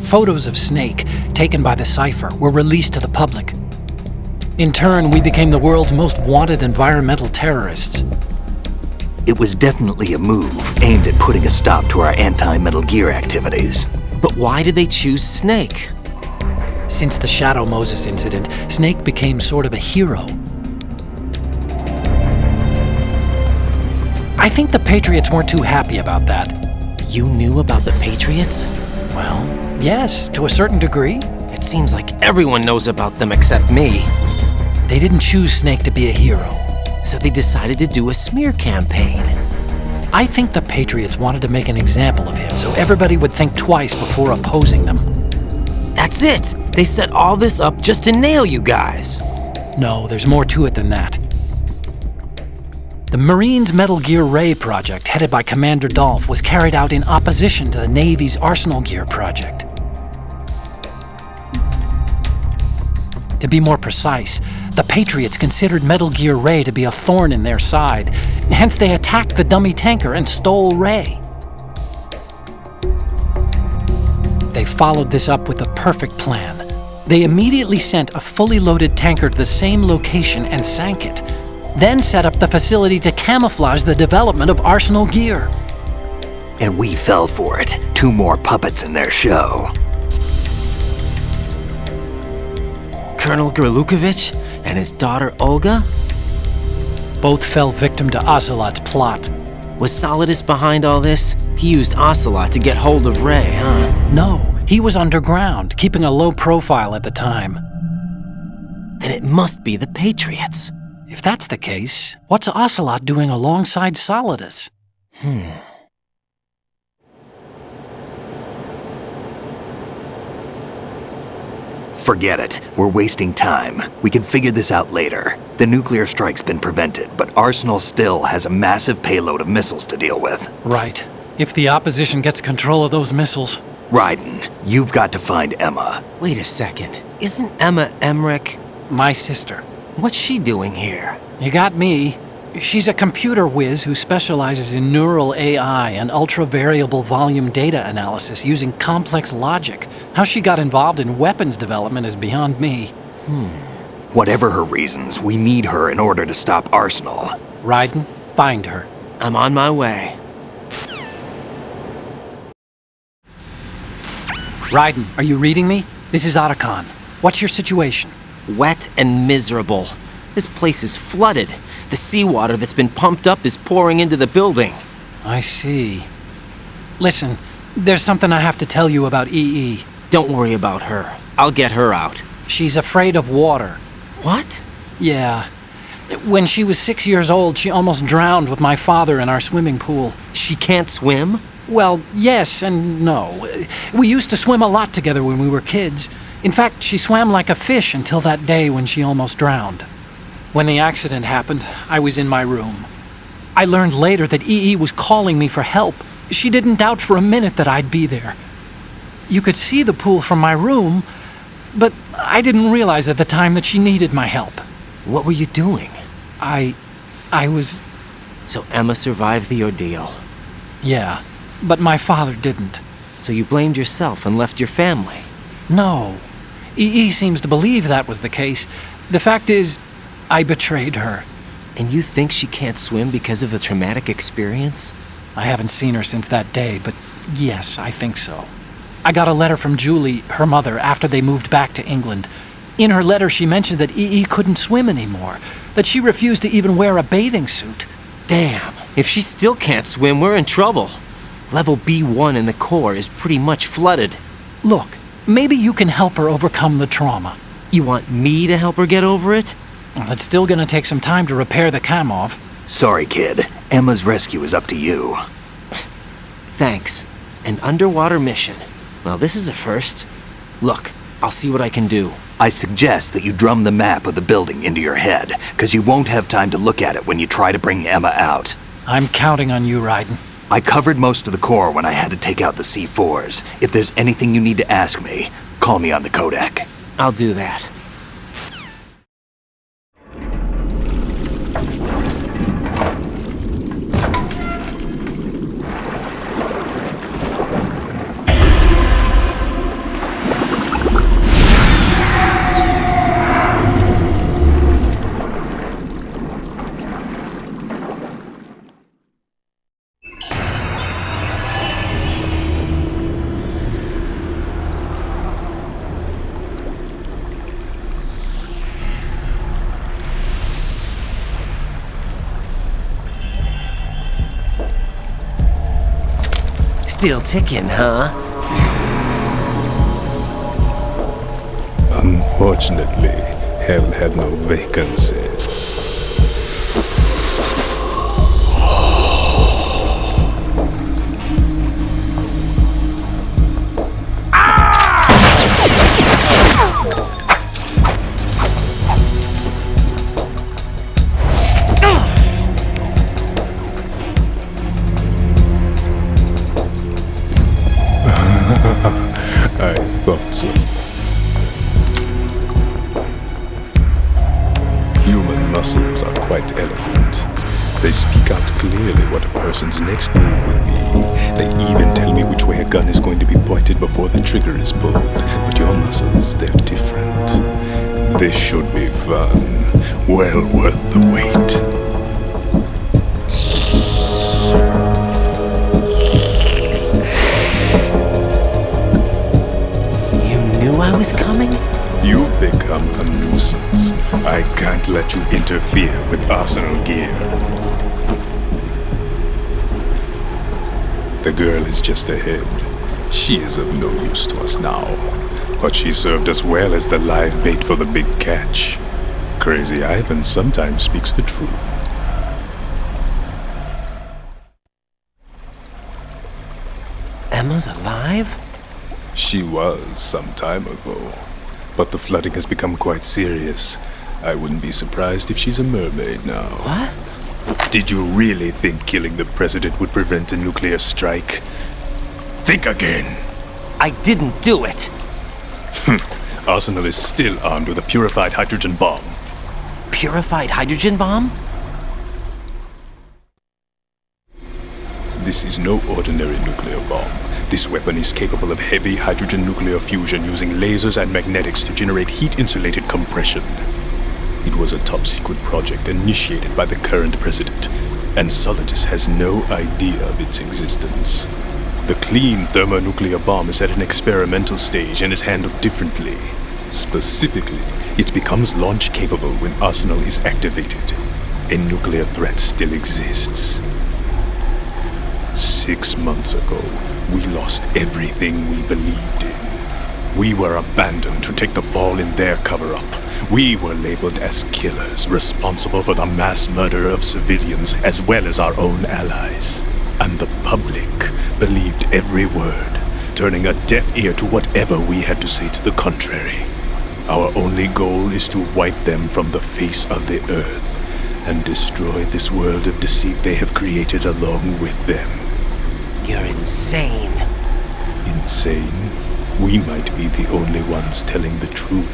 Photos of Snake, taken by the Cypher, were released to the public. In turn, we became the world's most wanted environmental terrorists. It was definitely a move aimed at putting a stop to our anti-Metal Gear activities. But why did they choose Snake? Since the Shadow Moses incident, Snake became sort of a hero. I think the Patriots weren't too happy about that. You knew about the Patriots? Well, yes, to a certain degree. It seems like everyone knows about them except me. They didn't choose Snake to be a hero. So they decided to do a smear campaign. I think the Patriots wanted to make an example of him so everybody would think twice before opposing them. That's it! They set all this up just to nail you guys. No, there's more to it than that. The Marines' Metal Gear Ray project, headed by Commander Dolph, was carried out in opposition to the Navy's Arsenal Gear project. To be more precise, the Patriots considered Metal Gear Ray to be a thorn in their side. Hence, they attacked the dummy tanker and stole Ray. They followed this up with a perfect plan. They immediately sent a fully loaded tanker to the same location and sank it, then set up the facility to camouflage the development of Arsenal Gear. And we fell for it. 2 more puppets in their show. Colonel Gerlukovich and his daughter Olga? Both fell victim to Ocelot's plot. Was Solidus behind all this? He used Ocelot to get hold of Ray, huh? No, he was underground, keeping a low profile at the time. Then it must be the Patriots. If that's the case, what's Ocelot doing alongside Solidus? Forget it. We're wasting time. We can figure this out later. The nuclear strike's been prevented, but Arsenal still has a massive payload of missiles to deal with. Right. If the opposition gets control of those missiles. Raiden, you've got to find Emma. Wait a second. Isn't Emma Emmerich? My sister. What's she doing here? You got me. She's a computer whiz who specializes in neural AI and ultra-variable volume data analysis using complex logic. How she got involved in weapons development is beyond me. Whatever her reasons, we need her in order to stop Arsenal. Raiden, find her. I'm on my way. Raiden, are you reading me? This is Otacon. What's your situation? Wet and miserable. This place is flooded. The seawater that's been pumped up is pouring into the building. I see. Listen, there's something I have to tell you about EE. Don't worry about her. I'll get her out. She's afraid of water. What? Yeah. When she was 6 years old, she almost drowned with my father in our swimming pool. She can't swim? Well, yes and no. We used to swim a lot together when we were kids. In fact, she swam like a fish until that day when she almost drowned. When the accident happened, I was in my room. I learned later that EE was calling me for help. She didn't doubt for a minute that I'd be there. You could see the pool from my room, but I didn't realize at the time that she needed my help. What were you doing? I was... So Emma survived the ordeal. Yeah, but my father didn't. So you blamed yourself and left your family? No. EE seems to believe that was the case. The fact is, I betrayed her. And you think she can't swim because of the traumatic experience? I haven't seen her since that day, but yes, I think so. I got a letter from Julie, her mother, after they moved back to England. In her letter, she mentioned that EE couldn't swim anymore, that she refused to even wear a bathing suit. Damn, if she still can't swim, we're in trouble. Level B1 in the core is pretty much flooded. Look, maybe you can help her overcome the trauma. You want me to help her get over it? Well, it's still gonna take some time to repair the Kamov. Sorry, kid. Emma's rescue is up to you. Thanks. An underwater mission. Well, this is a first. Look, I'll see what I can do. I suggest that you drum the map of the building into your head, because you won't have time to look at it when you try to bring Emma out. I'm counting on you, Raiden. I covered most of the core when I had to take out the C4s. If there's anything you need to ask me, call me on the codec. I'll do that. Still ticking, huh? Unfortunately, hell had no vacancies. I thought so. Human muscles are quite eloquent. They speak out clearly what a person's next move will be. They even tell me which way a gun is going to be pointed before the trigger is pulled. But your muscles, they're different. This should be fun. Well worth the wait. I was coming? You've become a nuisance. I can't let you interfere with Arsenal gear. The girl is just ahead. She is of no use to us now. But she served us well as the live bait for the big catch. Crazy Ivan sometimes speaks the truth. Emma's alive? She was some time ago, but the flooding has become quite serious. I wouldn't be surprised if she's a mermaid now. What? Did you really think killing the president would prevent a nuclear strike? Think again. I didn't do it. Arsenal is still armed with a purified hydrogen bomb. Purified hydrogen bomb? This is no ordinary nuclear bomb. This weapon is capable of heavy hydrogen nuclear fusion using lasers and magnetics to generate heat-insulated compression. It was a top-secret project initiated by the current president, and Solidus has no idea of its existence. The clean thermonuclear bomb is at an experimental stage and is handled differently. Specifically, it becomes launch-capable when Arsenal is activated. A nuclear threat still exists. 6 months ago, we lost everything we believed in. We were abandoned to take the fall in their cover-up. We were labeled as killers, responsible for the mass murder of civilians as well as our own allies. And the public believed every word, turning a deaf ear to whatever we had to say to the contrary. Our only goal is to wipe them from the face of the earth and destroy this world of deceit they have created along with them. You're insane. Insane? We might be the only ones telling the truth.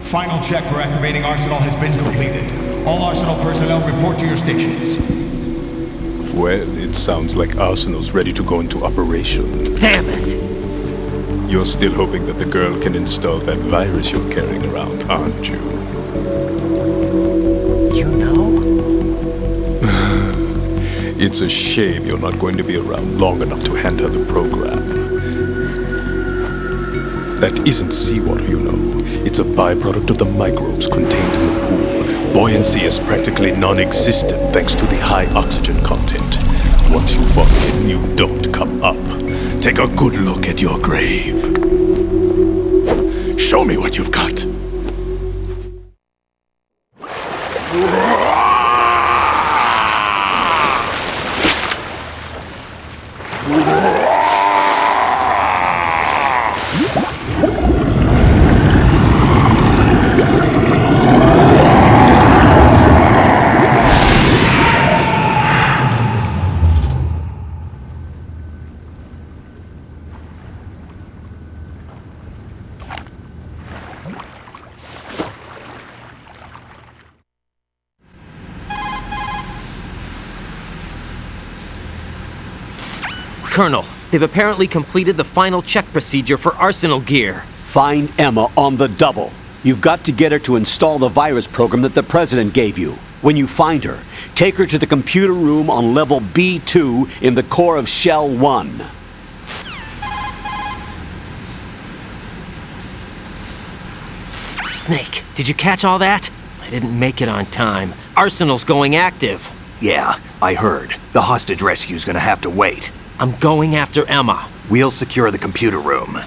Final check for activating Arsenal has been completed. All Arsenal personnel report to your stations. Well, it sounds like Arsenal's ready to go into operation. Damn it! You're still hoping that the girl can install that virus you're carrying around, aren't you? You know? It's a shame you're not going to be around long enough to hand her the program. That isn't seawater, you know. It's a byproduct of the microbes contained in the pool. Buoyancy is practically non-existent thanks to the high oxygen content. Once you fall in, you don't come up. Take a good look at your grave. Show me what you've got. Colonel, they've apparently completed the final check procedure for Arsenal gear. Find Emma on the double. You've got to get her to install the virus program that the President gave you. When you find her, take her to the computer room on level B2 in the core of Shell 1. Snake, did you catch all that? I didn't make it on time. Arsenal's going active. Yeah, I heard. The hostage rescue's gonna have to wait. I'm going after Emma. We'll secure the computer room.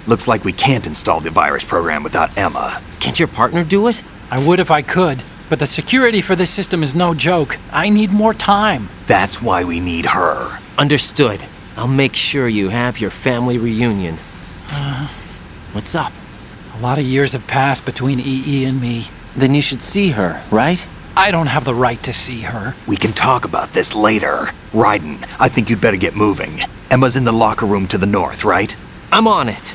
Looks like we can't install the virus program without Emma. Can't your partner do it? I would if I could, but the security for this system is no joke. I need more time. That's why we need her. Understood. I'll make sure you have your family reunion. What's up? A lot of years have passed between EE and me. Then you should see her, right? I don't have the right to see her. We can talk about this later. Raiden, I think you'd better get moving. Emma's in the locker room to the north, right? I'm on it.